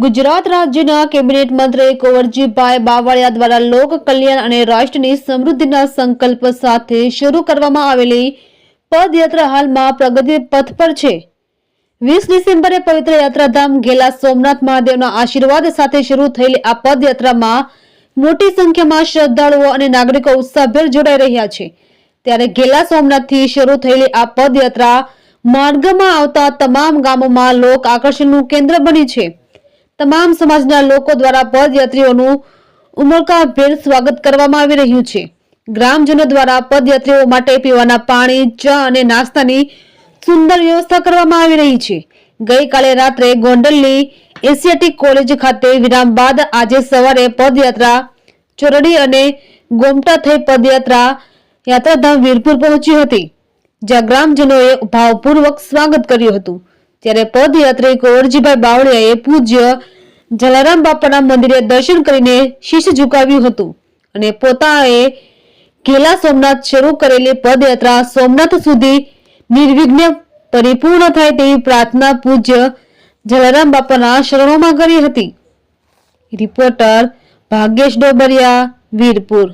ગુજરાત રાજ્યના કેબિનેટ મંત્રી કુંવરજીભાઈ બાવળિયા દ્વારા લોક કલ્યાણ અને રાષ્ટ્રની સમૃદ્ધિના સંકલ્પ સાથે શરૂ કરવામાં આવેલી પદયાત્રા હાલમાં પ્રગતિ પથ પર છે। 20 ડિસેમ્બરે પવિત્ર યાત્રાધામ ઘેલા સોમનાથ મહાદેવના આશીર્વાદ સાથે શરૂ થયેલી આ પદયાત્રામાં મોટી સંખ્યામાં શ્રદ્ધાળુઓ અને નાગરિકો ઉત્સાહભેર જોડાઈ રહ્યા છે। ત્યારે ઘેલા સોમનાથથી શરૂ થયેલી આ પદયાત્રા માર્ગમાં આવતા તમામ ગામોમાં લોક આકર્ષણનું કેન્દ્ર બની છે। તમામ સમાજના લોકો દ્વારા પદયાત્રીઓનું ઉમળકાભેર સ્વાગત કરવામાં આવી રહ્યું છે। ગ્રામજનો દ્વારા પદયાત્રીઓ માટે પીવાના પાણી, ચા અને નાસ્તાની સુંદર વ્યવસ્થા કરવામાં આવી રહી છે। ગઈકાલે રાત્રે ગોંડલની એશિયાટિક કોલેજ ખાતે વિરામ બાદ આજે સવારે પદયાત્રા ચોરડી અને ગોમટા થઈ પદયાત્રા યાત્રાધામ વીરપુર પહોંચી હતી, જ્યાં ગ્રામજનોએ ભાવપૂર્વક સ્વાગત કર્યું હતું। ત્યારે પદયાત્રી કુંવરજીભાઈ બાવળિયાએ પૂજ્ય જલારામ બાપાના મંદિરે દર્શન કરીને શીશ ઝુકાવ્યું હતું અને પોતાએ ઘેલા સોમનાથ શરૂ કરેલી પદયાત્રા સોમનાથ સુધી નિર્વિઘ્ને પરિપૂર્ણ થાય તેવી પ્રાર્થના પૂજ્ય જલારામ બાપાના શરણોમાં કરી હતી। રિપોર્ટર ભાગ્યેશ ડોબરિયા, વીરપુર।